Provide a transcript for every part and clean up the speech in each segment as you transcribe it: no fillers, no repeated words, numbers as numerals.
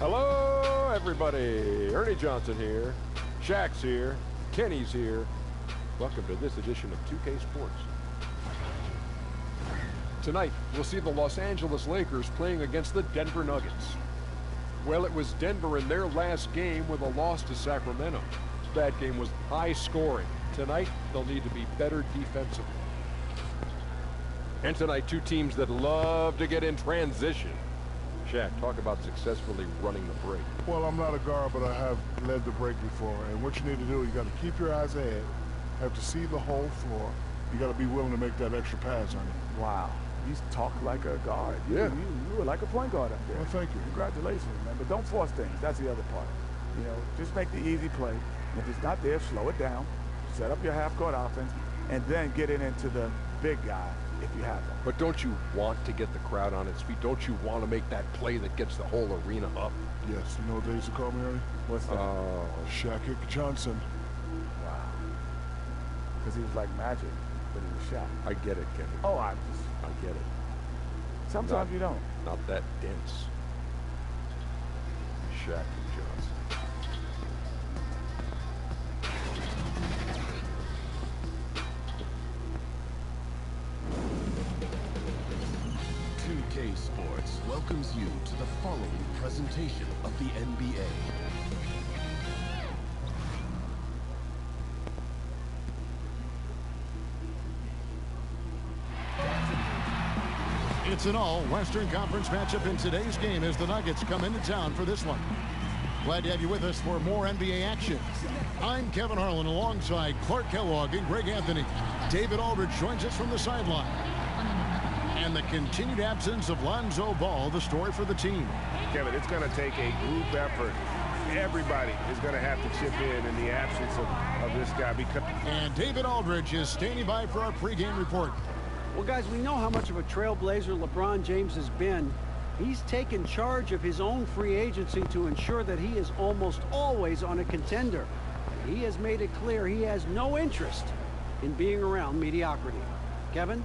Hello, everybody. Ernie Johnson here. Shaq's here. Kenny's here. Welcome to this edition of 2K Sports. Tonight, we'll see the Los Angeles Lakers playing against the Denver Nuggets. Well, it was Denver in their last game with a loss to Sacramento. That game was high scoring. Tonight, they'll need to be better defensively. And tonight, two teams that love to get in transition. Shaq, talk about successfully running the break. Well, I'm not a guard, but I have led the break before. And what you need to do, you got to keep your eyes ahead, have to see the whole floor. You got to be willing to make that extra pass on it. Wow. You talk like a guard. Yeah. You were like a point guard up there. Well, thank you. Congratulations, man. But don't force things. That's the other part. You know, just make the easy play. And if it's not there, slow it down. Set up your half-court offense, and then get it into the big guy if you have them. But don't you want to get the crowd on its feet? Don't you want to make that play that gets the whole arena up? Yes. You know what they used to call me, Ernie? What's that? Shaq Johnson. Wow. Because he was like magic, but he was Shaq. I get it, Kenny. Oh, I get it. Sometimes you don't. Not that dense. Shaq Johnson. 2K Sports welcomes you to the following presentation of the NBA. It's an all-Western Conference matchup in today's game as the Nuggets come into town for this one. Glad to have you with us for more NBA action. I'm Kevin Harlan alongside Clark Kellogg and Greg Anthony. David Aldridge joins us from the sideline. And the continued absence of Lonzo Ball, the story for the team. Kevin, it's going to take a group effort. Everybody is going to have to chip in the absence of this guy. And David Aldridge is standing by for our pregame report. Well, guys, we know how much of a trailblazer LeBron James has been. He's taken charge of his own free agency to ensure that he is almost always on a contender. And he has made it clear he has no interest in being around mediocrity. Kevin?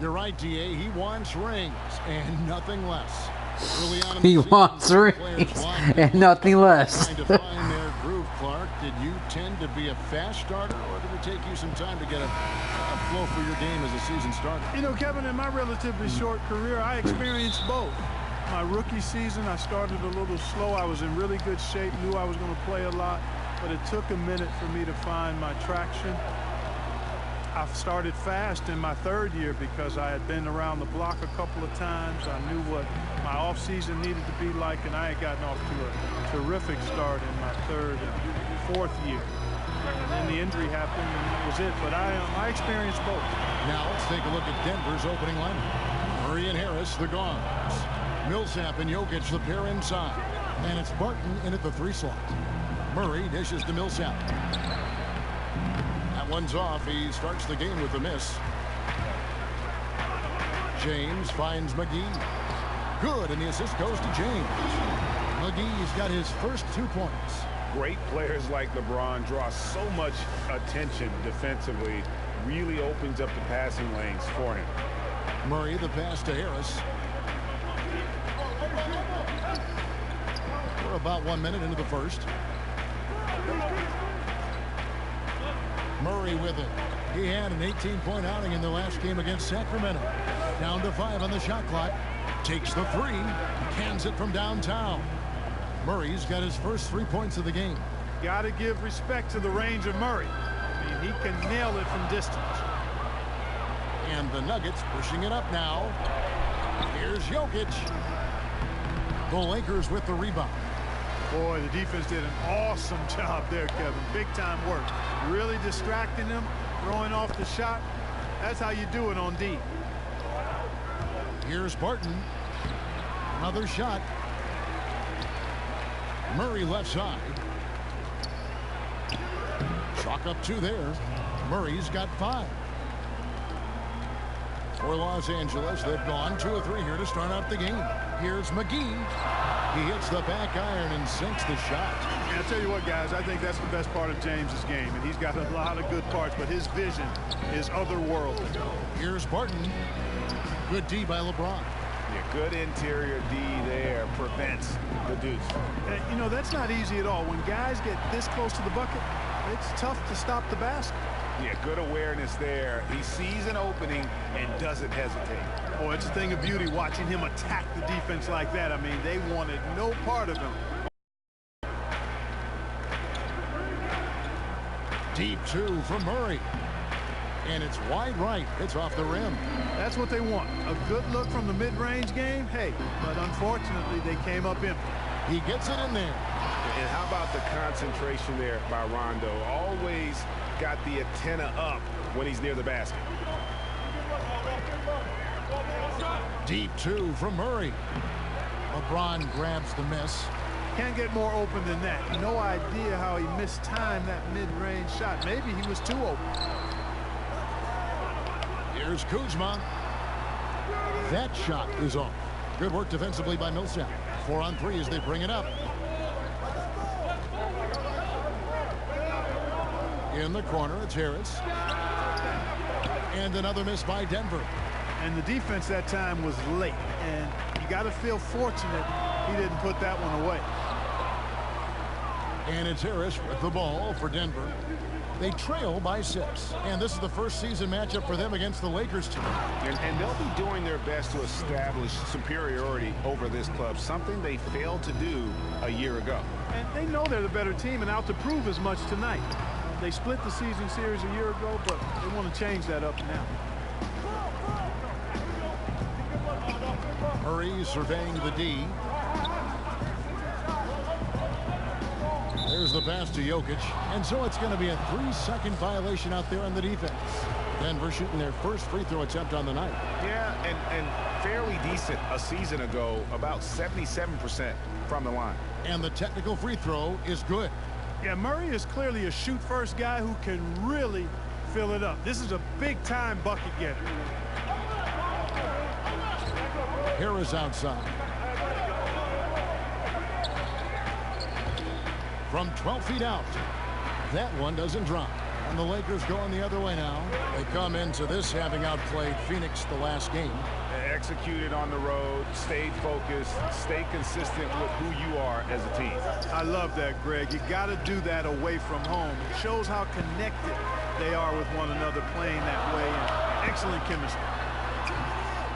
You're right, D.A. He wants rings and nothing less. Early on in He the season, wants rings and nothing less. Trying to find their groove, Clark. Did you tend to be a fast starter, or did it take you some time to get a flow for your game as a season starter? You know, Kevin, in my relatively short career, I experienced both. My rookie season, I started a little slow. I was in really good shape, knew I was going to play a lot, but it took a minute for me to find my traction. I started fast in my third year because I had been around the block a couple of times. I knew what my offseason needed to be like, and I had gotten off to a terrific start in my third and fourth year. And then the injury happened, and that was it. But I experienced both. Now let's take a look at Denver's opening lineup. Murray and Harris, the guards. Millsap and Jokic, the pair inside. And it's Barton in at the 3 slot. Murray dishes to Millsap. One's off. He starts the game with a miss. James finds McGee. Good, and the assist goes to James. McGee's got his first 2 points. Great players like LeBron draw so much attention defensively. Really opens up the passing lanes for him. Murray, the pass to Harris. We're about 1 minute into the first. Murray with it. He had an 18-point outing in the last game against Sacramento. Down to 5 on the shot clock. Takes the 3. Cans it from downtown. Murray's got his first 3 points of the game. Got to give respect to the range of Murray. I mean, he can nail it from distance. And the Nuggets pushing it up now. Here's Jokic. The Lakers with the rebound. Boy, the defense did an awesome job there, Kevin. Big-time work. Really distracting them, throwing off the shot. That's how you do it on D. Here's Barton. Another shot. Murray left side. Chalk up 2 there. Murray's got 5. For Los Angeles, they've gone 2 of 3 here to start out the game. Here's McGee. He hits the back iron and sinks the shot. And I'll tell you what, guys, I think that's the best part of James's game, and he's got a lot of good parts, but his vision is otherworldly. Here's Barton. Good D by LeBron. Yeah, good interior D there prevents the deuce. You know, that's not easy at all. When guys get this close to the bucket, it's tough to stop the basket. Yeah, good awareness there. He sees an opening and doesn't hesitate. Oh, it's a thing of beauty watching him attack the defense like that. I mean, they wanted no part of him. Deep two from Murray. And it's wide right. It's off the rim. That's what they want. A good look from the mid-range game. Hey, but unfortunately, they came up empty. He gets it in there. And how about the concentration there by Rondo? Always got the antenna up when he's near the basket. Deep two from Murray. LeBron grabs the miss. Can't get more open than that. No idea how he mistimed that mid-range shot. Maybe he was too open. Here's Kuzma. That shot is off. Good work defensively by Millsap. 4 on 3 as they bring it up. In the corner, it's Harris. And another miss by Denver. And the defense that time was late. And you got to feel fortunate he didn't put that one away. And it's Harris with the ball for Denver. They trail by 6. And this is the first season matchup for them against the Lakers team. And they'll be doing their best to establish superiority over this club, something they failed to do a year ago. And they know they're the better team and out to prove as much tonight. They split the season series a year ago, but they want to change that up now. Murray surveying the D. There's the pass to Jokic. And so it's going to be a 3-second violation out there on the defense. Denver shooting their first free throw attempt on the night. Yeah, and fairly decent a season ago, about 77% from the line. And the technical free throw is good. Yeah, Murray is clearly a shoot-first guy who can really fill it up. This is a big-time bucket getter. Harris outside. From 12 feet out. That one doesn't drop. And the Lakers going the other way now. They come into this having outplayed Phoenix the last game. They executed on the road, stayed focused, stay consistent with who you are as a team. I love that, Greg. You got to do that away from home. It shows how connected they are with one another playing that way. And excellent chemistry.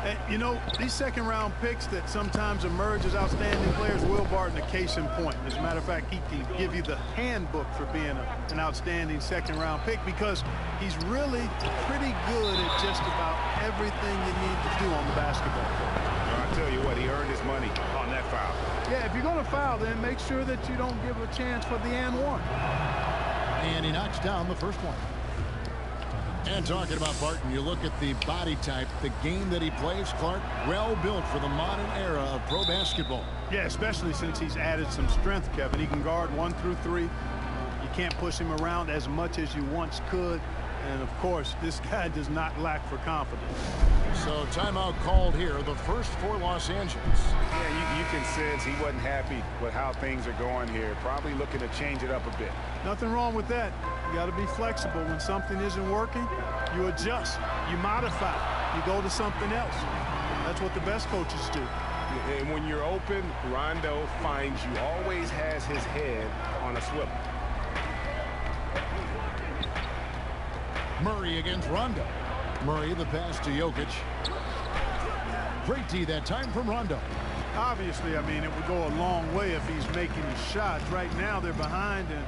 And, you know, these second-round picks that sometimes emerge as outstanding players, Will Barton, a case in point. As a matter of fact, he can give you the handbook for being an outstanding second-round pick because he's really pretty good at just about everything you need to do on the basketball court. Well, I'll tell you what, he earned his money on that foul. Yeah, if you're going to foul, then make sure that you don't give a chance for the and one. And he knocks down the first one. And talking about Barton, you look at the body type, the game that he plays, Clark, well built for the modern era of pro basketball. Yeah, especially since he's added some strength, Kevin. He can guard 1 through 3. You can't push him around as much as you once could. And, of course, this guy does not lack for confidence. So timeout called here, the first for Los Angeles. Yeah, you can sense he wasn't happy with how things are going here. Probably looking to change it up a bit. Nothing wrong with that. You got to be flexible. When something isn't working, you adjust, you modify, you go to something else. That's what the best coaches do. And when you're open, Rondo finds you, always has his head on a swivel. Murray against Rondo. Murray, the pass to Jokic. Great D that time from Rondo. Obviously, I mean, it would go a long way if he's making the shots. Right now, they're behind, and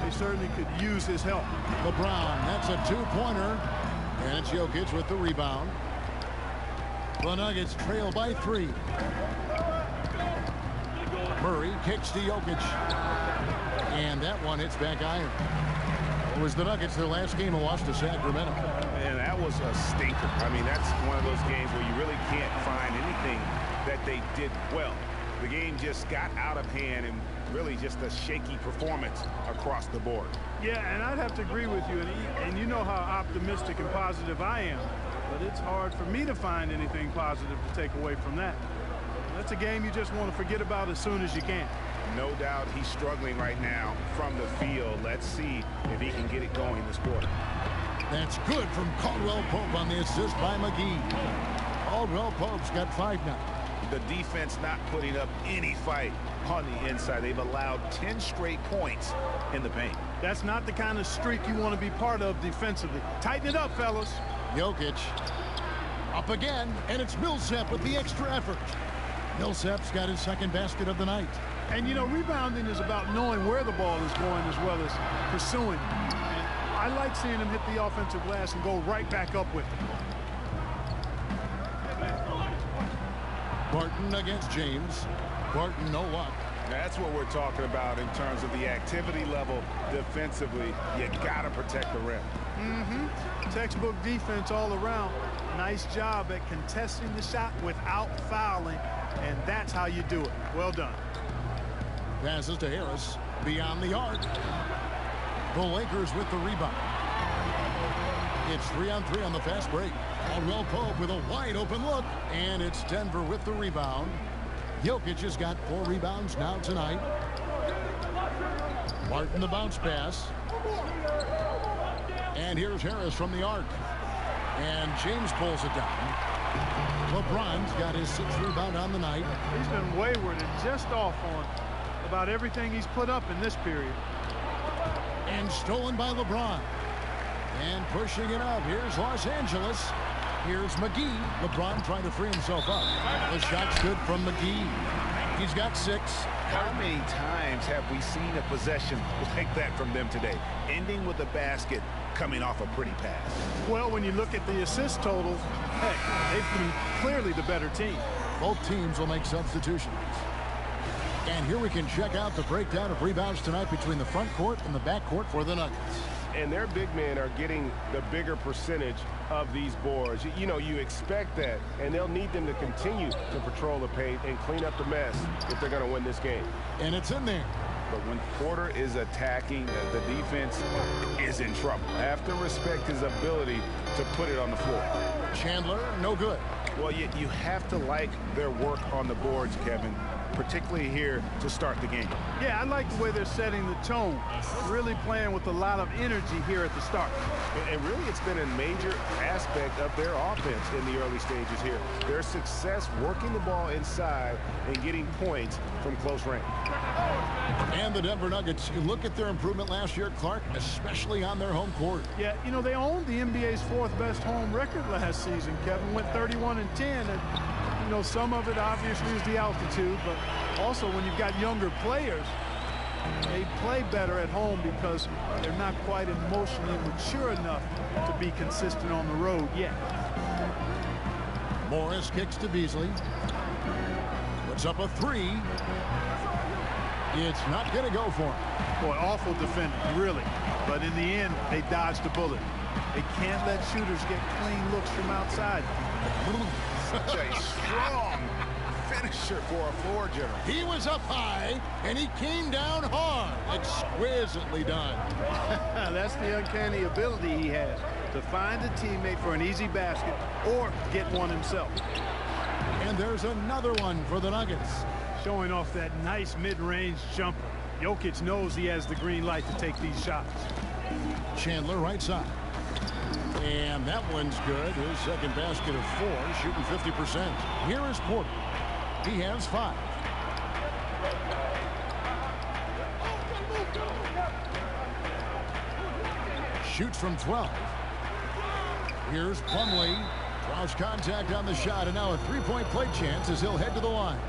they certainly could use his help. LeBron, that's a 2-pointer. And it's Jokic with the rebound. The Nuggets trail by 3. Murray kicks to Jokic. And that one hits back iron. It was the Nuggets, their last game, a loss to Sacramento. And that was a stinker. I mean, that's one of those games where you really can't find anything that they did well. The game just got out of hand and really just a shaky performance across the board. Yeah, and I'd have to agree with you. And you know how optimistic and positive I am. But it's hard for me to find anything positive to take away from that. That's a game you just want to forget about as soon as you can. No doubt he's struggling right now from the field. Let's see if he can get it going this quarter. That's good from Caldwell Pope on the assist by McGee. Caldwell Pope's got 5 now. The defense not putting up any fight on the inside. They've allowed 10 straight points in the paint. That's not the kind of streak you want to be part of defensively. Tighten it up, fellas. Jokic up again, and it's Millsap with the extra effort. Millsap's got his 2nd basket of the night. And, you know, rebounding is about knowing where the ball is going as well as pursuing. And I like seeing him hit the offensive glass and go right back up with it. Barton against James. Barton, no luck. That's what we're talking about in terms of the activity level defensively. You got to protect the rim. Textbook defense all around. Nice job at contesting the shot without fouling, and that's how you do it. Well done. Passes to Harris beyond the arc. The Lakers with the rebound. It's 3-on-3 on the fast break. Caldwell Pope with a wide open look, and it's Denver with the rebound. Jokic has got 4 rebounds now tonight. Martin the bounce pass. And here's Harris from the arc. And James pulls it down. LeBron's got his 6th rebound on the night. He's been wayward and just off on about everything he's put up in this period. And stolen by LeBron. And pushing it up. Here's Los Angeles. Here's McGee. LeBron trying to free himself up. The shot's good from McGee. He's got 6. How many times have we seen a possession like that from them today? Ending with a basket, coming off a pretty pass. Well, when you look at the assist totals, heck, they've been clearly the better team. Both teams will make substitutions. And here we can check out the breakdown of rebounds tonight between the front court and the back court for the Nuggets. And their big men are getting the bigger percentage of these boards. You know, you expect that, and they'll need them to continue to patrol the paint and clean up the mess if they're going to win this game. And it's in there. But when Porter is attacking, the defense is in trouble. Have to respect his ability to put it on the floor. Chandler, no good. Well, you have to like their work on the boards, Kevin, particularly here to start the game. Yeah, I like the way they're setting the tone. Really playing with a lot of energy here at the start. And really, it's been a major aspect of their offense in the early stages here. Their success working the ball inside and getting points from close range. And the Denver Nuggets, you look at their improvement last year, Clark, especially on their home court. Yeah, you know, they owned the NBA's 4th best home record last season, Kevin. Went 31-10, and you know, some of it obviously is the altitude, but also when you've got younger players, they play better at home because they're not quite emotionally mature enough to be consistent on the road yet. Morris kicks to Beasley. Puts up a 3. It's not going to go for him. Boy, awful defending, really. But in the end, they dodged the bullet. They can't let shooters get clean looks from outside. Such a strong finisher for a floor general. He was up high, and he came down hard. Exquisitely done. That's the uncanny ability he has to find a teammate for an easy basket or get one himself. And there's another one for the Nuggets. Showing off that nice mid-range jumper. Jokic knows he has the green light to take these shots. Chandler right side. And that one's good. His 2nd basket of 4, shooting 50%. Here is Porter. He has 5. Shoots from 12. Here's Plumlee. Draws contact on the shot, and now a 3-point play chance as he'll head to the line.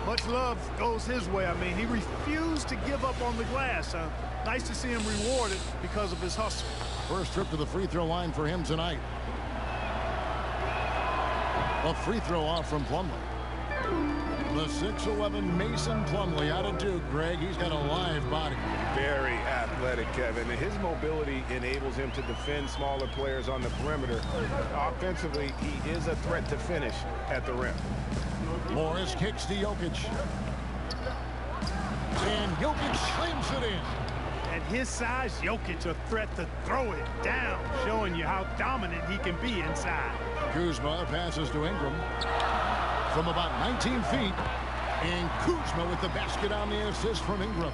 Much love goes his way. I mean, he refused to give up on the glass. Nice to see him rewarded because of his hustle. First trip to the free throw line for him tonight. A free throw off from Plumlee. The 6'11" Mason Plumlee out of Duke, Greg. He's got a live body. Very athletic, Kevin. And his mobility enables him to defend smaller players on the perimeter. Offensively, he is a threat to finish at the rim. Morris kicks to Jokic. And Jokic slams it in. At his size, Jokic a threat to throw it down, showing you how dominant he can be inside. Kuzma passes to Ingram from about 19 feet. And Kuzma with the basket on the assist from Ingram.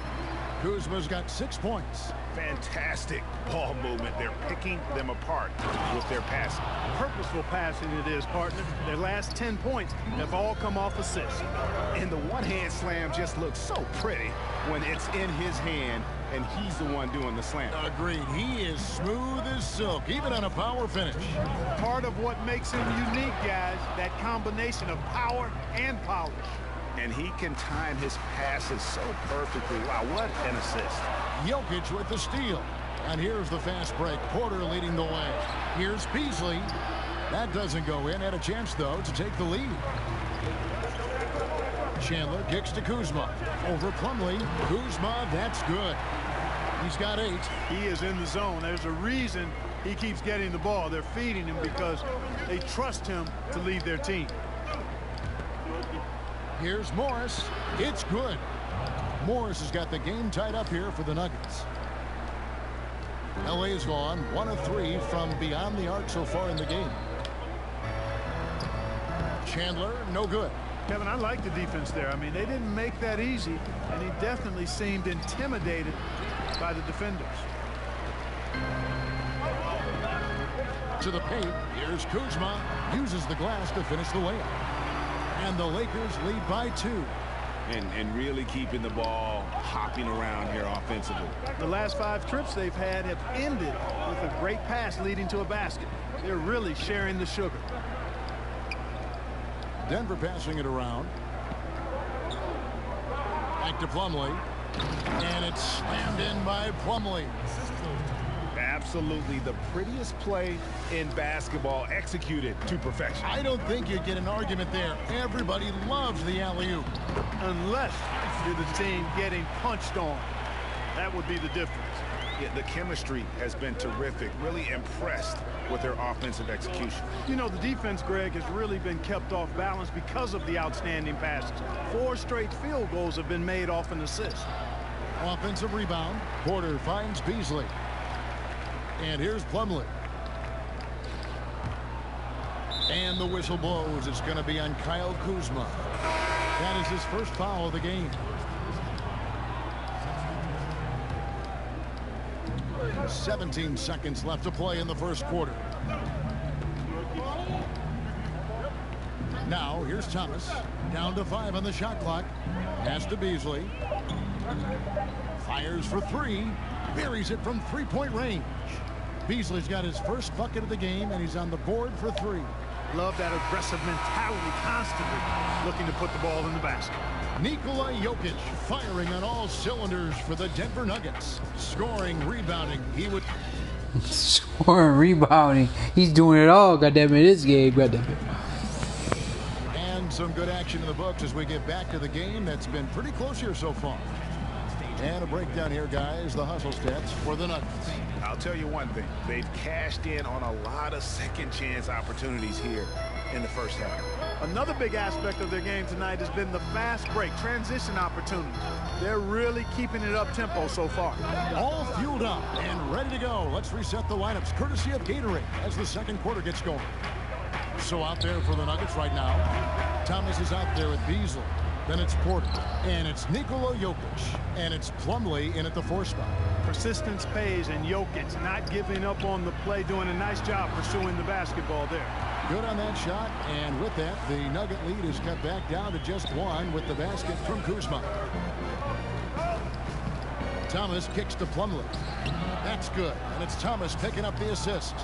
Kuzma's got 6 points. Fantastic ball movement. They're picking them apart with their passing. Purposeful passing it is, partner. Their last 10 points have all come off assists. And the one-hand slam just looks so pretty when it's in his hand and he's the one doing the slam. Agreed. He is smooth as silk, even on a power finish. Part of what makes him unique, guys, that combination of power and polish. And he can time his passes so perfectly. Wow, what an assist. Jokic with the steal. And here's the fast break. Porter leading the way. Here's Beasley. That doesn't go in. Had a chance, though, to take the lead. Chandler kicks to Kuzma. Over Plumlee. Kuzma, that's good. He's got 8. He is in the zone. There's a reason he keeps getting the ball. They're feeding him because they trust him to lead their team. Here's Morris. It's good. Morris has got the game tied up here for the Nuggets. LA's gone 1 of 3 from beyond the arc so far in the game. Chandler, no good. Kevin, I like the defense there. I mean, they didn't make that easy, and he definitely seemed intimidated by the defenders. To the paint. Here's Kuzma. Uses the glass to finish the layup. And the Lakers lead by 2. And really keeping the ball hopping around here offensively. The last 5 trips they've had have ended with a great pass leading to a basket. They're really sharing the sugar. Denver passing it around. Back to Plumlee. And it's slammed in by Plumlee. Absolutely the prettiest play in basketball, executed to perfection. I don't think you'd get an argument there. Everybody loves the alley-oop. Unless you're the team getting punched on. That would be the difference. Yeah, the chemistry has been terrific. Really impressed with their offensive execution. You know, the defense, Greg, has really been kept off balance because of the outstanding passes. 4 straight field goals have been made off an assist. Offensive rebound. Porter finds Beasley. And here's Plumlee. And the whistle blows. It's going to be on Kyle Kuzma. That is his first foul of the game. "17 seconds left to play in the first quarter. Now, here's Thomas. Down to 5 on the shot clock. Pass to Beasley. Fires for 3. Buries it from 3-point range. Beasley's got his first bucket of the game, and he's on the board for 3. Love that aggressive mentality, constantly looking to put the ball in the basket. Nikola Jokic firing on all cylinders for the Denver Nuggets. Scoring, rebounding. He would scoring, rebounding. He's doing it all. Goddamn it, this game. Goddamn it. And some good action in the books as we get back to the game that's been pretty close here so far. And a breakdown here, guys. The hustle stats for the Nuggets. I'll tell you one thing. They've cashed in on a lot of second chance opportunities here in the first half. Another big aspect of their game tonight has been the fast break, transition opportunities. They're really keeping it up tempo so far. All fueled up and ready to go. Let's reset the lineups courtesy of Gatorade as the second quarter gets going. So out there for the Nuggets right now, Thomas is out there with Beasley. Then it's Porter, and it's Nikola Jokic, and it's Plumlee in at the 4 spot. Persistence pays, and Jokic not giving up on the play, doing a nice job pursuing the basketball there. Good on that shot, and with that, the Nugget lead is cut back down to just 1 with the basket from Kuzma. Thomas kicks to Plumlee. That's good, and it's Thomas picking up the assist.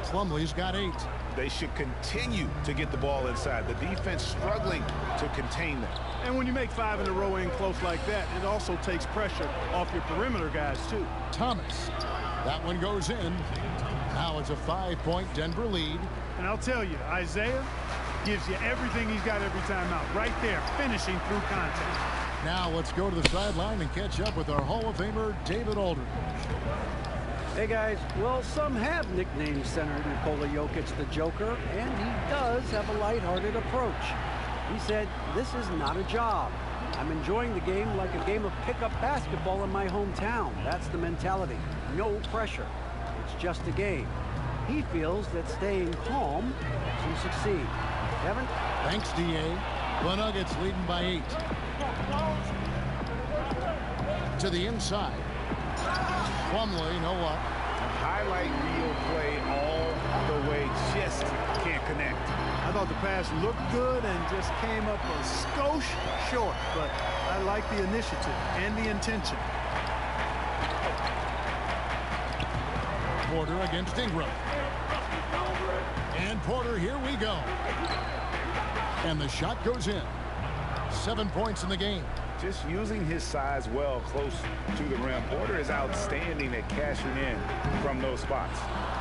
Plumlee's got 8. They should continue to get the ball inside. The defense struggling to contain them. And when you make 5 in a row in close like that, it also takes pressure off your perimeter guys, too. Thomas. That one goes in. Now it's a 5-point Denver lead. And I'll tell you, Isaiah gives you everything he's got every time out. Right there, finishing through contact. Now let's go to the sideline and catch up with our Hall of Famer, David Aldridge. Hey guys, well, some have nicknamed center Nikola Jokic the Joker, and he does have a lighthearted approach. He said, "This is not a job. I'm enjoying the game like a game of pickup basketball in my hometown. That's the mentality. No pressure. It's just a game." He feels that staying calm helps him succeed. Kevin? Thanks, D.A. The Nuggets leading by 8. To the inside. Plumlee, no luck. Highlight reel play all the way, just can't connect. I thought the pass looked good and just came up a skosh short, but I like the initiative and the intention. Porter against Ingram. And Porter, here we go. And the shot goes in. 7 points in the game. Just using his size well close to the rim. Porter is outstanding at cashing in from those spots.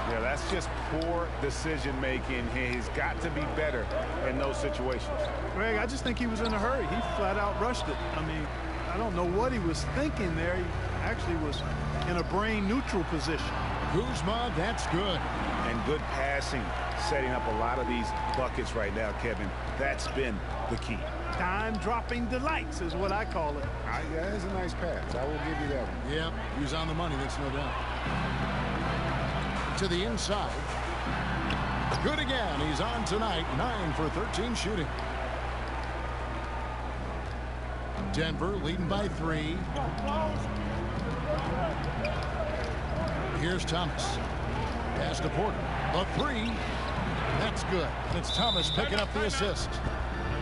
Yeah, that's just poor decision making. He's got to be better in those situations. Greg, I just think he was in a hurry. He flat out rushed it. I mean, I don't know what he was thinking there. He actually was in a brain neutral position. Kuzma, that's good. And good passing, setting up a lot of these buckets right now, Kevin. That's been the key. Time-dropping delights is what I call it. Yeah, that's a nice pass. I will give you that one. Yep, he was on the money, that's no doubt. To the inside. Good again. He's on tonight. 9 for 13 shooting. Denver leading by 3. Here's Thomas. Pass to Porter. The 3. That's good. It's Thomas picking up the assist.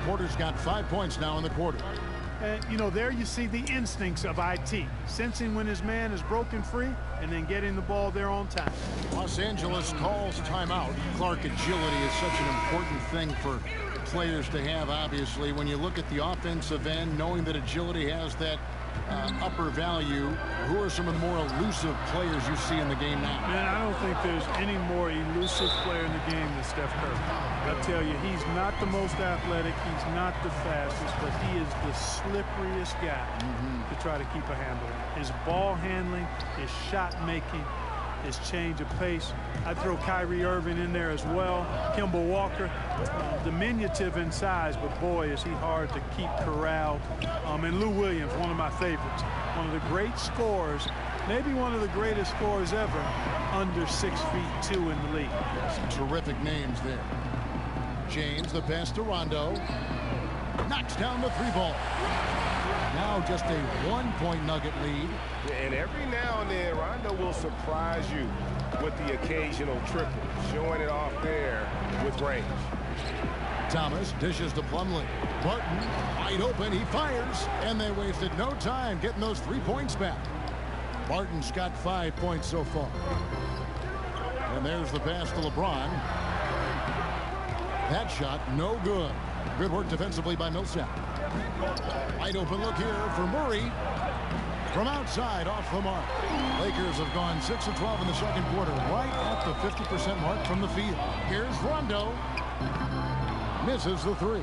Porter's got 5 points now in the quarter. And, you know, there you see the instincts of IT. Sensing when his man is broken free and then getting the ball there on time. Los Angeles calls timeout. Clark, agility is such an important thing for players to have, obviously. When you look at the offensive end, knowing that agility has that upper value, who are some of the more elusive players you see in the game now? Man, I don't think there's any more elusive player in the game than Steph Curry. I tell you, he's not the most athletic, he's not the fastest, but he is the slipperiest guy to try to keep a handle on. His ball handling, his shot making, his change of pace. I'd throw Kyrie Irving in there as well. Kemba Walker, diminutive in size, but boy, is he hard to keep corralled. And Lou Williams, one of my favorites. One of the great scorers, maybe one of the greatest scorers ever, under 6'2" in the league. Some terrific names there. James, the pass to Rondo. Knocks down the 3-ball. Now just a 1-point Nugget lead. And every now and then, Rondo will surprise you with the occasional triple, showing it off there with range. Thomas dishes to Plumlee. Barton, wide open, he fires, and they wasted no time getting those 3 points back. Barton's got 5 points so far. And there's the pass to LeBron. That shot, no good. Good work defensively by Millsap. Wide open look here for Murray. From outside, off the mark. Lakers have gone 6 of 12 in the second quarter, right at the 50% mark from the field. Here's Rondo. Misses the 3.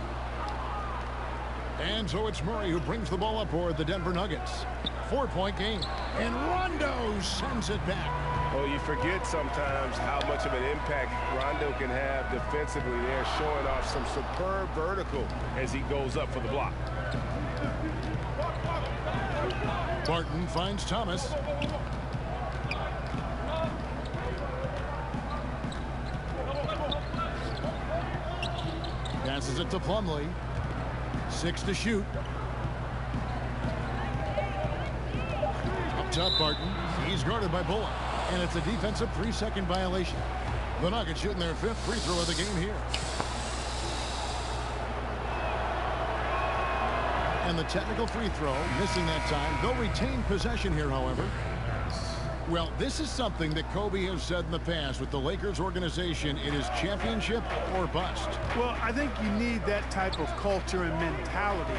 And so it's Murray who brings the ball up for the Denver Nuggets. 4-point game. And Rondo sends it back. Well, you forget sometimes how much of an impact Rondo can have defensively there, showing off some superb vertical as he goes up for the block. Barton finds Thomas. Passes it to Plumlee. 6 to shoot. Up top, Barton. He's guarded by Bullock. And it's a defensive 3-second violation. The Nuggets shooting their 5th free throw of the game here. And the technical free throw, missing that time. They'll retain possession here, however. Well, this is something that Kobe has said in the past with the Lakers organization. It is championship or bust. Well, I think you need that type of culture and mentality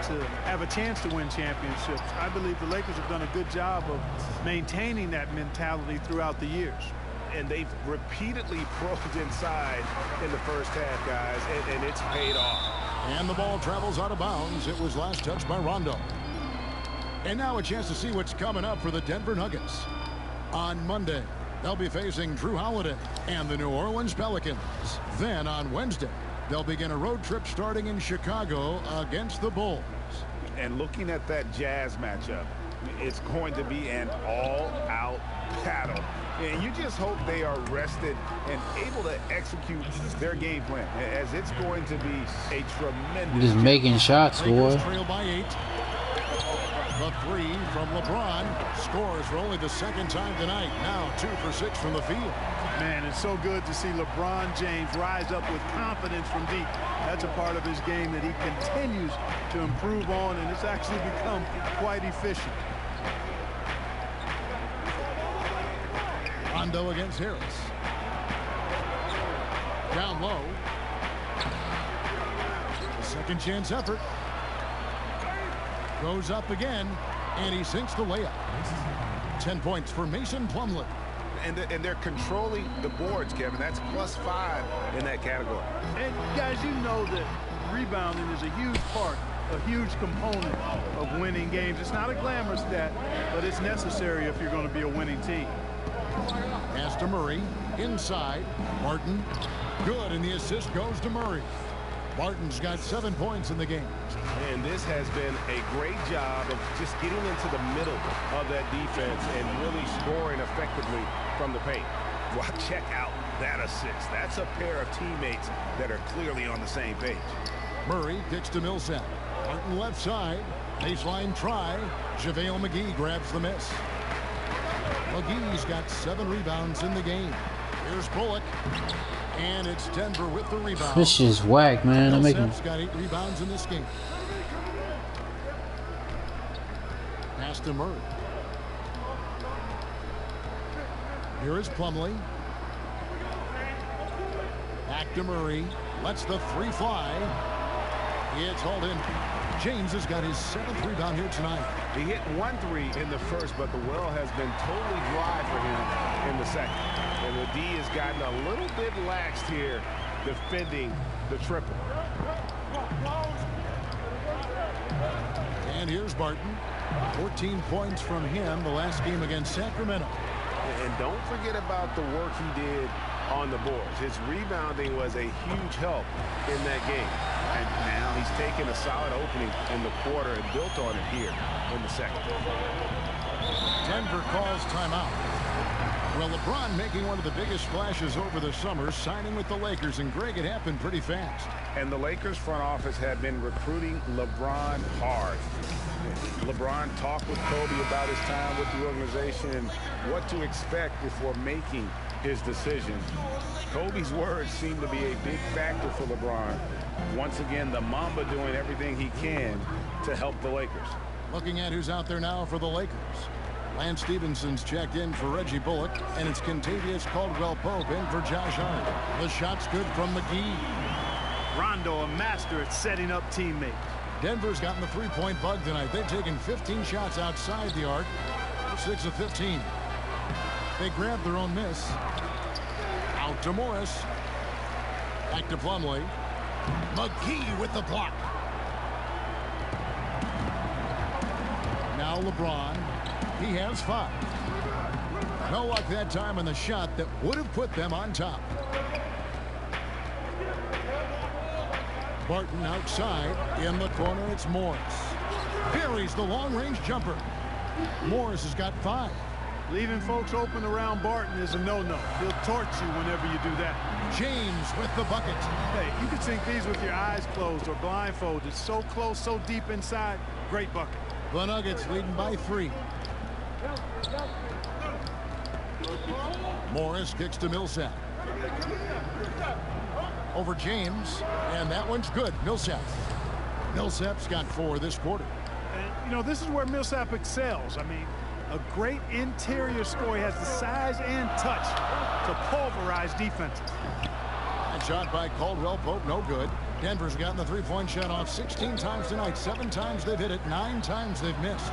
to have a chance to win championships. I believe the Lakers have done a good job of maintaining that mentality throughout the years. And they've repeatedly probed inside in the first half, guys, and it's paid off. And the ball travels out of bounds. It was last touched by Rondo. And now a chance to see what's coming up for the Denver Nuggets. On Monday, they'll be facing Drew Holiday and the New Orleans Pelicans. Then on Wednesday, they'll begin a road trip starting in Chicago against the Bulls. And looking at that Jazz matchup, it's going to be an all-out battle. And you just hope they are rested and able to execute their game plan, as it's going to be a tremendous... Just making shots, boy. Trail by 8. The three from LeBron. Scores for only the second time tonight. Now 2 for 6 from the field. Man, it's so good to see LeBron James rise up with confidence from deep. That's a part of his game that he continues to improve on, and it's actually become quite efficient. Rondo against Harris. Down low. Second chance effort. Goes up again, and he sinks the layup. 10 points for Mason Plumlee. And they're controlling the boards, Kevin. That's +5 in that category. And guys, you know that rebounding is a huge part, a huge component of winning games. It's not a glamorous stat, but it's necessary if you're going to be a winning team. Pass to Murray. Inside. Martin. Good, and the assist goes to Murray. Martin's got 7 points in the game. And this has been a great job of just getting into the middle of that defense and really scoring effectively from the paint. Well, check out that assist. That's a pair of teammates that are clearly on the same page. Murray kicks to Millsap. Martin left side. Baseline try. JaVale McGee grabs the miss. McGee's got 7 rebounds in the game. Here's Bullock. And it's Denver with the rebound. This is whack, man. Millsap's got 8 rebounds in this game. Pass to Murray. Here is Plumlee. Back to Murray. Lets the 3 fly. It's hauled in. James has got his 7th rebound here tonight. He hit 1 3 in the first, but the well has been totally dry for him in the second. And the D has gotten a little bit laxed here defending the triple. And here's Barton. 14 points from him the last game against Sacramento. And don't forget about the work he did on the boards. His rebounding was a huge help in that game. And now he's taken a solid opening in the quarter and built on it here in the second. Denver calls timeout. Well, LeBron making one of the biggest splashes over the summer, signing with the Lakers, and Greg, it happened pretty fast. And the Lakers front office have been recruiting LeBron hard. LeBron talked with Kobe about his time with the organization and what to expect before making his decision. Kobe's words seem to be a big factor for LeBron. Once again, the Mamba doing everything he can to help the Lakers. Looking at who's out there now for the Lakers. Lance Stephenson's checked in for Reggie Bullock, and it's Kentavious Caldwell-Pope in for Josh Hart. The shot's good from McGee. Rondo, a master at setting up teammates. Denver's gotten the 3-point bug tonight. They've taken 15 shots outside the arc. 6 of 15. They grabbed their own miss. Out to Morris. Back to Plumlee. McGee with the block. Now LeBron. He has 5. No luck that time on the shot that would have put them on top. Barton outside. In the corner, it's Morris. Buries the long-range jumper. Morris has got 5. Leaving folks open around Barton is a no-no. He'll torch you whenever you do that. James with the bucket. Hey, you can sink these with your eyes closed or blindfolded. So close, so deep inside. Great bucket. The Nuggets leading by 3. Morris kicks to Millsap. Over James, and that one's good. Millsap. Millsap's got 4 this quarter. And, you know, this is where Millsap excels. I mean, a great interior score. He has the size and touch to pulverize defenses. That shot by Caldwell-Pope, no good. Denver's gotten the 3-point shot off 16 times tonight. 7 times they've hit it. 9 times they've missed.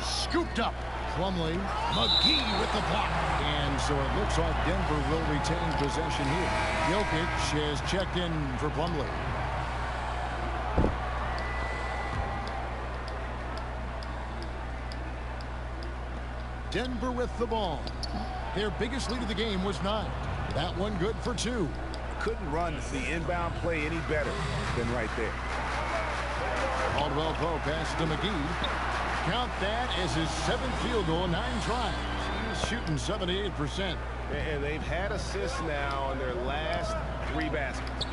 Scooped up. Plumlee. McGee with the block. And so it looks like Denver will retain possession here. Jokic has checked in for Plumlee. Denver with the ball. Their biggest lead of the game was 9. That one good for 2. Couldn't run the inbound play any better than right there. Caldwell-Pope pass to McGee. Count that as his 7th field goal, 9 tries. He's shooting 78%. And they've had assists now on their last 3 baskets.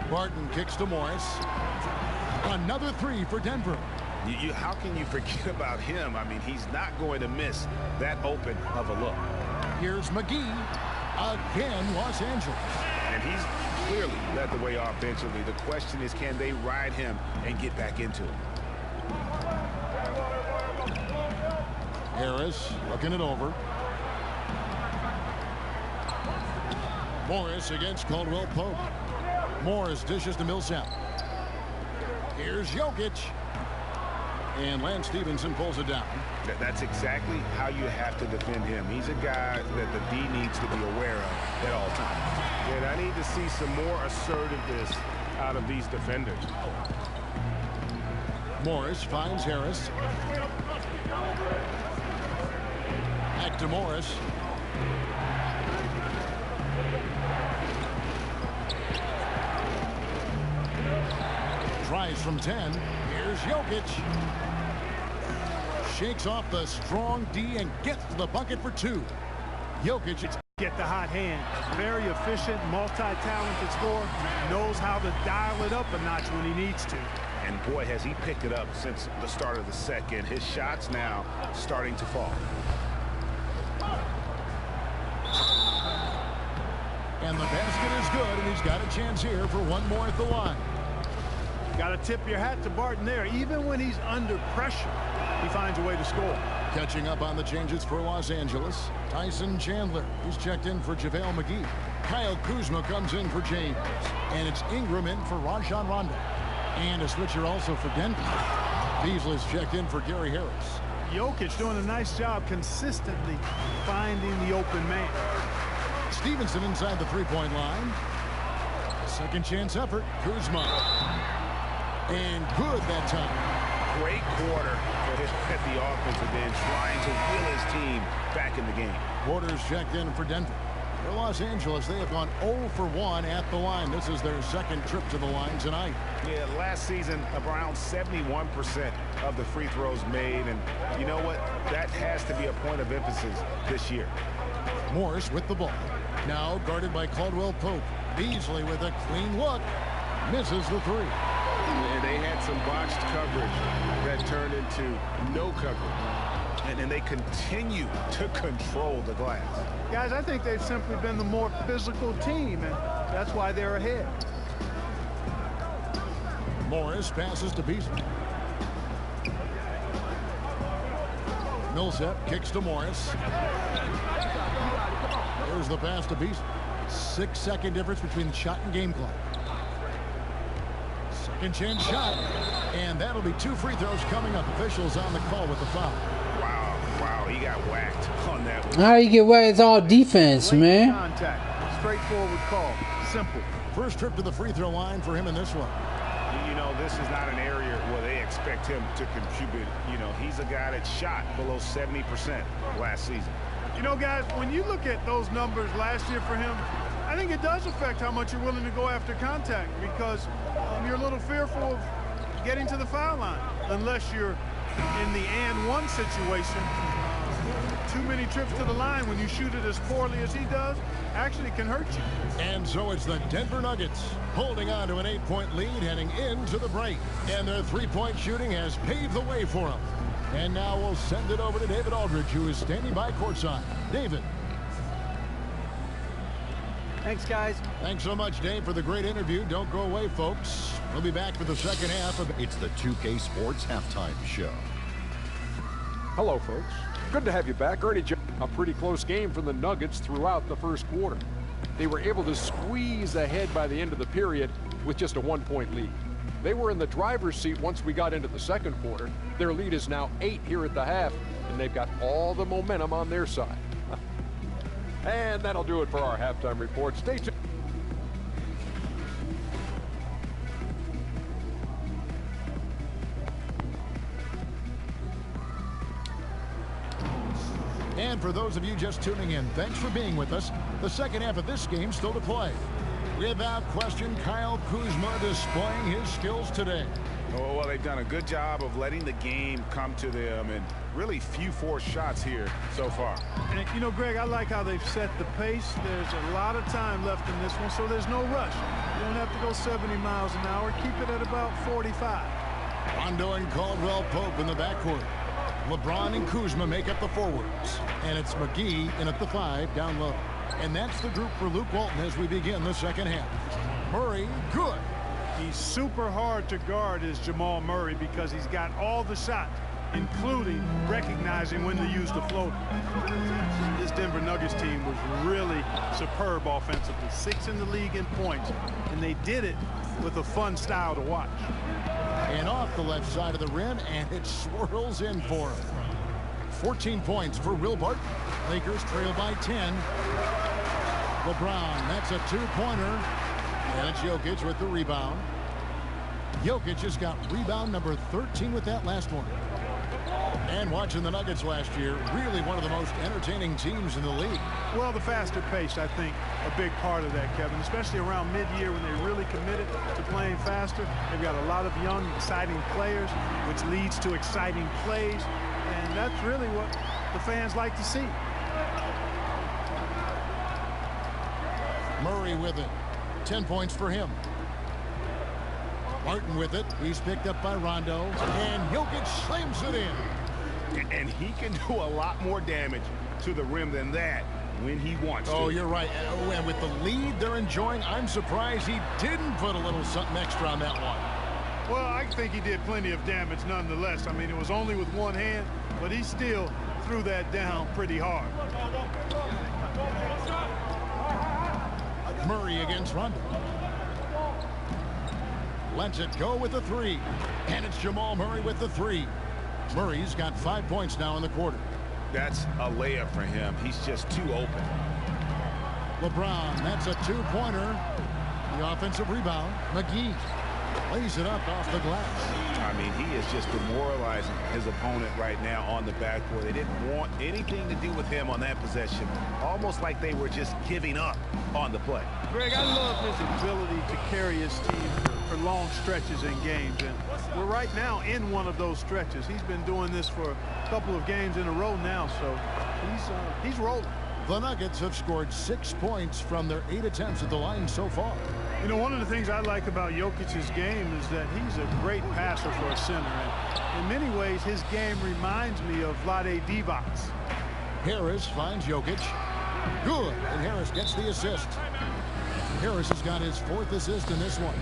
Barton kicks to Morris. Another 3 for Denver. How can you forget about him? I mean, he's not going to miss that open of a look. Here's McGee. Again, Los Angeles. And he's clearly led the way offensively. The question is, can they ride him and get back into it? Harris looking it over. Morris against Caldwell Pope. Morris dishes to Millsap. Here's Jokic. And Lance Stevenson pulls it down. That's exactly how you have to defend him. He's a guy that the D needs to be aware of at all times. And I need to see some more assertiveness out of these defenders. Morris finds Harris. Back to Morris. Tries from 10. Here's Jokic. Shakes off the strong D and gets to the bucket for 2. Jokic. Get the hot hand. Very efficient, multi-talented scorer. Knows how to dial it up a notch when he needs to. And boy, has he picked it up since the start of the second. His shots now starting to fall. And the basket is good, and he's got a chance here for one more at the line. Got to tip your hat to Barton there. Even when he's under pressure, he finds a way to score. Catching up on the changes for Los Angeles, Tyson Chandler. He's checked in for JaVale McGee. Kyle Kuzma comes in for James. And it's Ingram in for Rajon Rondo. And a switcher also for Denver. Beasley's checked in for Gary Harris. Jokic doing a nice job consistently finding the open man. Stevenson inside the three-point line. Second chance effort. Kuzma. And good that time. Great quarter at the offensive end, trying to will his team back in the game. Porter's checked in for Denver. For Los Angeles, they have gone 0 for 1 at the line. This is their second trip to the line tonight. Yeah, last season, around 71% of the free throws made. And you know what? That has to be a point of emphasis this year. Morris with the ball. Now guarded by Caldwell Pope. Beasley with a clean look. Misses the three. And they had some botched coverage that turned into no coverage. And they continue to control the glass. Guys, I think they've simply been the more physical team, and that's why they're ahead. Morris passes to Beasley. Millsap kicks to Morris. There's the pass to Beasley. 6-second difference between the shot and game clock. Second chance shot. And that'll be 2 free throws coming up. Officials on the call with the foul. Wow, he got whacked on that one. How do you get whacked? It's all defense, man. Contact. Straightforward call. Simple. First trip to the free throw line for him in this one. You know, this is not an area where they expect him to contribute. You know, he's a guy that shot below 70% last season. You know, guys, when you look at those numbers last year for him, I think it does affect how much you're willing to go after contact, because you're a little fearful of getting to the foul line unless you're in the and one situation. Too many trips to the line when you shoot it as poorly as he does actually can hurt you. And so it's the Denver Nuggets holding on to an 8-point lead heading into the break. And their three-point shooting has paved the way for them. And now we'll send it over to David Aldridge, who is standing by courtside. David. Thanks, guys. Thanks so much, Dave, for the great interview. Don't go away, folks. We'll be back for the second half of It's the 2K Sports Halftime Show. Hello, folks. Good to have you back. Ernie, a pretty close game for the Nuggets throughout the first quarter. They were able to squeeze ahead by the end of the period with just a 1-point lead. They were in the driver's seat once we got into the second quarter. Their lead is now 8 here at the half, and they've got all the momentum on their side. And that'll do it for our halftime report. Stay tuned. And for those of you just tuning in, thanks for being with us. The second half of this game still to play. Without question, Kyle Kuzma displaying his skills today. Oh, well, they've done a good job of letting the game come to them, and really few forced shots here so far. And, you know, Greg, I like how they've set the pace. There's a lot of time left in this one, so there's no rush. You don't have to go 70 miles an hour. Keep it at about 45. Rondo and Caldwell-Pope in the backcourt. LeBron and Kuzma make up the forwards. And it's McGee in at the 5 down low. And that's the group for Luke Walton as we begin the second half. Murray, good. He's super hard to guard is Jamal Murray because he's got all the shots, including recognizing when to use the floater. This Denver Nuggets team was really superb offensively. 6th in the league in points, and they did it with a fun style to watch. And off the left side of the rim, and it swirls in for him. 14 points for Will Barton. Lakers trail by 10. LeBron, that's a 2-pointer. And it's Jokic with the rebound. Jokic just got rebound number 13 with that last one. And watching the Nuggets last year, really one of the most entertaining teams in the league. Well, the faster pace, I think, a big part of that, Kevin, especially around mid-year when they really committed to playing faster. They've got a lot of young, exciting players, which leads to exciting plays. And that's really what the fans like to see. Murray with it. 10 points for him. Martin with it. He's picked up by Rondo. And Jokic slams it in. And he can do a lot more damage to the rim than that when he wants to. Oh, you're right. And with the lead they're enjoying, I'm surprised he didn't put a little something extra on that one. Well, I think he did plenty of damage nonetheless. I mean, it was only with one hand, but he still threw that down pretty hard. Murray against Rondo. Lets it go with the 3. And it's Jamal Murray with the 3. Murray's got 5 points now in the quarter. That's a layup for him. He's just too open. LeBron, that's a 2-pointer. The offensive rebound. McGee lays it up off the glass. I mean, he is just demoralizing his opponent right now on the backcourt. They didn't want anything to do with him on that possession. Almost like they were just giving up on the play. Greg, I love his ability to carry his team for long stretches in games. And we're right now in one of those stretches. He's been doing this for a couple of games in a row now, so he's rolling. The Nuggets have scored 6 points from their 8 attempts at the line so far. You know, one of the things I like about Jokic's game is that he's a great passer for a center. And in many ways, his game reminds me of Vlade Divac's. Harris finds Jokic. Good. And Harris gets the assist. Harris has got his 4th assist in this one.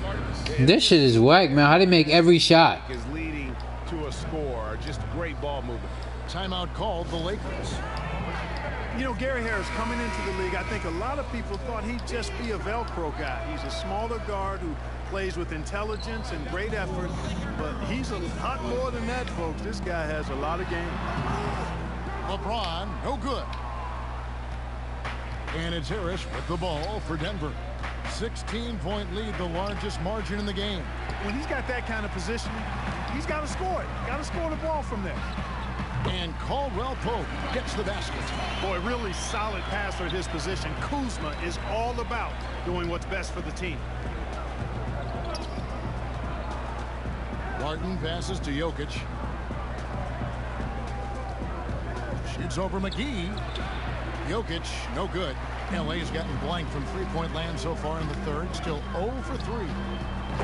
This shit is whack, man. How they make every shot? Is leading to a score. Just great ball movement. Timeout called the Lakers. You know, Gary Harris coming into the league, I think a lot of people thought he'd just be a Velcro guy. He's a smaller guard who plays with intelligence and great effort, but he's a lot more than that, folks. This guy has a lot of game. LeBron, no good. And it's Harris with the ball for Denver. 16-point lead, the largest margin in the game. When he's got that kind of positioning, he's got to score it. Got to score the ball from there. And Caldwell-Pope gets the basket. Boy, really solid passer at his position. Kuzma is all about doing what's best for the team. Martin passes to Jokic. Shoots over McGee. Jokic, no good. LA's gotten blank from three-point land so far in the third. Still 0 for 3.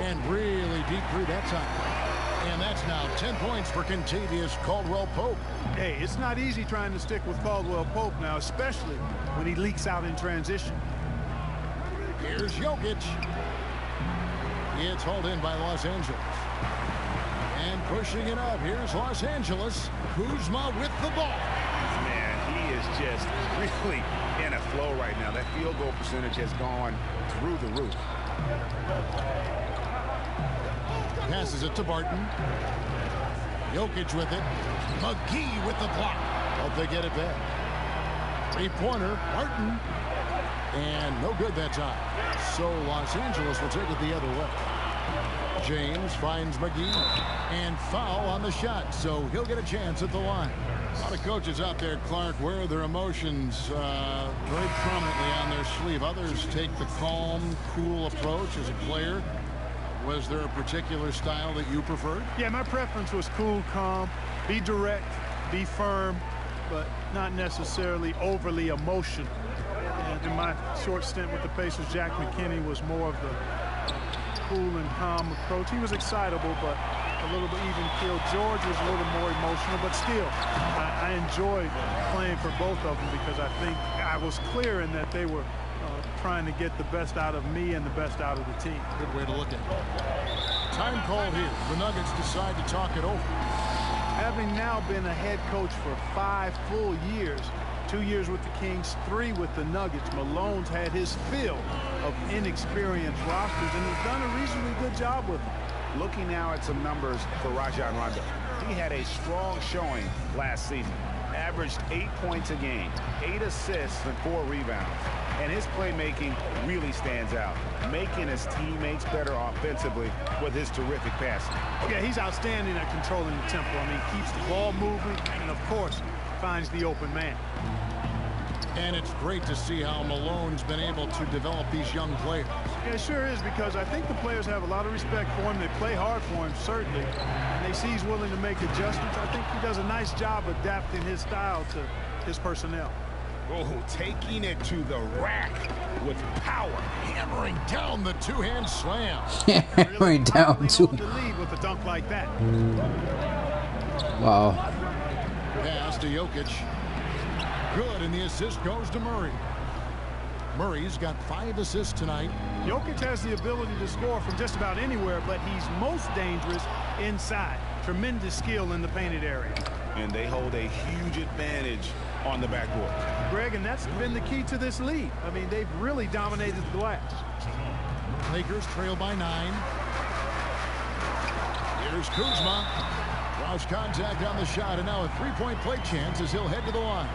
And really deep through that time. And that's now 10 points for Contavious Caldwell-Pope. Hey, it's not easy trying to stick with Caldwell-Pope now, especially when he leaks out in transition. Here's Jokic. It's hauled in by Los Angeles. And pushing it up, here's Los Angeles. Kuzma with the ball. Man, he is just really in a flow right now. That field goal percentage has gone through the roof. Passes it to Barton. Jokic with it. McGee with the block. Hope they get it back. Three-pointer. Barton. And no good that time. So Los Angeles will take it the other way. James finds McGee. And foul on the shot. So he'll get a chance at the line. A lot of coaches out there, Clark, wear their emotions very prominently on their sleeve. Others take the calm, cool approach as a player. Was there a particular style that you preferred? Yeah, my preference was cool, calm, be direct, be firm, but not necessarily overly emotional. And in my short stint with the Pacers, Jack McKinney was more of the cool and calm approach. He was excitable, but a little bit even killed. George was a little more emotional, but still, I enjoyed playing for both of them because I think I was clear in that they were trying to get the best out of me and the best out of the team. Good way to look at it. Time called here. The Nuggets decide to talk it over. Having now been a head coach for 5 full years, 2 years with the Kings, 3 with the Nuggets, Malone's had his fill of inexperienced rosters and has done a reasonably good job with them. Looking now at some numbers for Rajon Rondo. He had a strong showing last season. Averaged 8 points a game, 8 assists and 4 rebounds. And his playmaking really stands out, making his teammates better offensively with his terrific passing. Yeah, he's outstanding at controlling the tempo. I mean, keeps the ball moving and, of course, finds the open man. And it's great to see how Malone's been able to develop these young players. Yeah, it sure is, because I think the players have a lot of respect for him. They play hard for him, certainly. And they see he's willing to make adjustments. I think he does a nice job adapting his style to his personnel. Oh, taking it to the rack with power. Hammering down the two-hand slam. Hammering down to the lead with a dunk like that. Wow. Pass to Jokic. Good, and the assist goes to Murray. Murray's got 5 assists tonight. Jokic has the ability to score from just about anywhere, but he's most dangerous inside. Tremendous skill in the painted area. And they hold a huge advantage on the backboard. Greg, and that's been the key to this lead. I mean, they've really dominated the glass. Lakers trail by 9. Here's Kuzma. Draws contact on the shot, and now a 3-point play chance as he'll head to the line.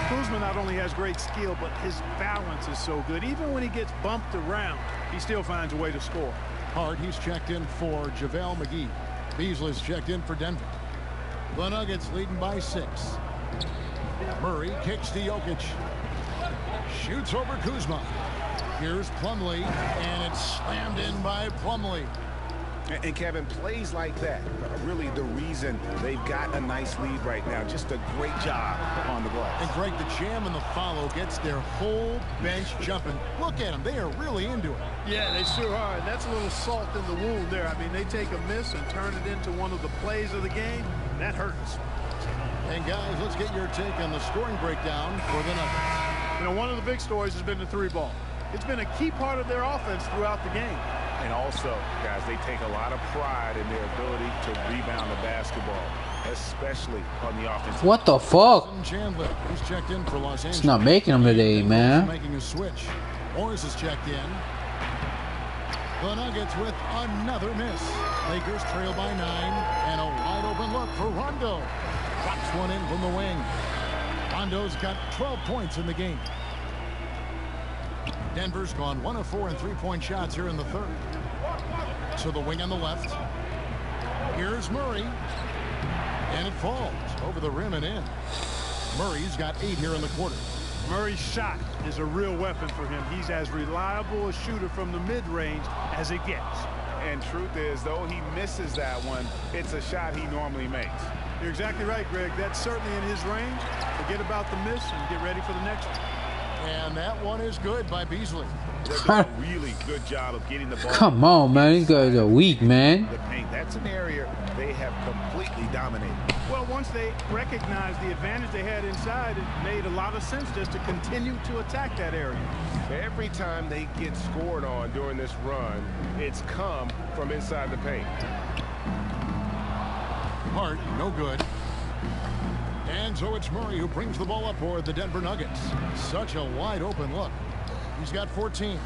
Kuzma not only has great skill, but his balance is so good. Even when he gets bumped around, he still finds a way to score. Hart, he's checked in for JaVale McGee. Beasley's checked in for Denver. The Nuggets leading by 6. Murray kicks to Jokic. Shoots over Kuzma. Here's Plumlee, and it's slammed in by Plumlee. And Kevin, plays like that are really the reason they've got a nice lead right now. Just a great job on the glass. And Greg, the jam and the follow gets their whole bench jumping. Look at them. They are really into it. Yeah, they sure are. And that's a little salt in the wound there. I mean, they take a miss and turn it into one of the plays of the game. That hurts. And guys, let's get your take on the scoring breakdown for the Nuggets. You know, one of the big stories has been the 3-ball. It's been a key part of their offense throughout the game. And also, guys, they take a lot of pride in their ability to rebound the basketball, especially on the offensive. What the fuck? Chandler, who's checked in for Los Angeles. It's not making them today, man. Making a switch. Morris is checked in. The Nuggets with another miss. Lakers trail by 9, and a wide open look for Rondo. Drops one in from the wing. Rondo's got 12 points in the game. Denver's gone 1 of 4 in 3-point shots here in the third. So the wing on the left. Here's Murray. And it falls over the rim and in. Murray's got 8 here in the quarter. Murray's shot is a real weapon for him. He's as reliable a shooter from the mid-range as it gets. And truth is, though he misses that one, it's a shot he normally makes. You're exactly right, Greg. That's certainly in his range. Forget about the miss and get ready for the next one. And that one is good by Beasley. They're doing a really good job of getting the ball. Come on, man. These guys are weak, man. The paint. That's an area they have completely dominated. Well, once they recognized the advantage they had inside, it made a lot of sense just to continue to attack that area. Every time they get scored on during this run, it's come from inside the paint. Hart, no good. And so it's Murray who brings the ball up for the Denver Nuggets. Such a wide open look. He's got 14.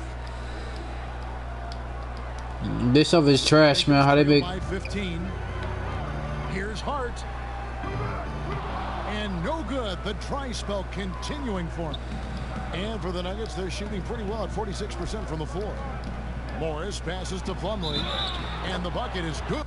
This stuff is trash, man. How they make 15. Here's Hart. And no good. The dry spell continuing for him. And for the Nuggets, they're shooting pretty well at 46% from the floor. Morris passes to Plumlee. And the bucket is good.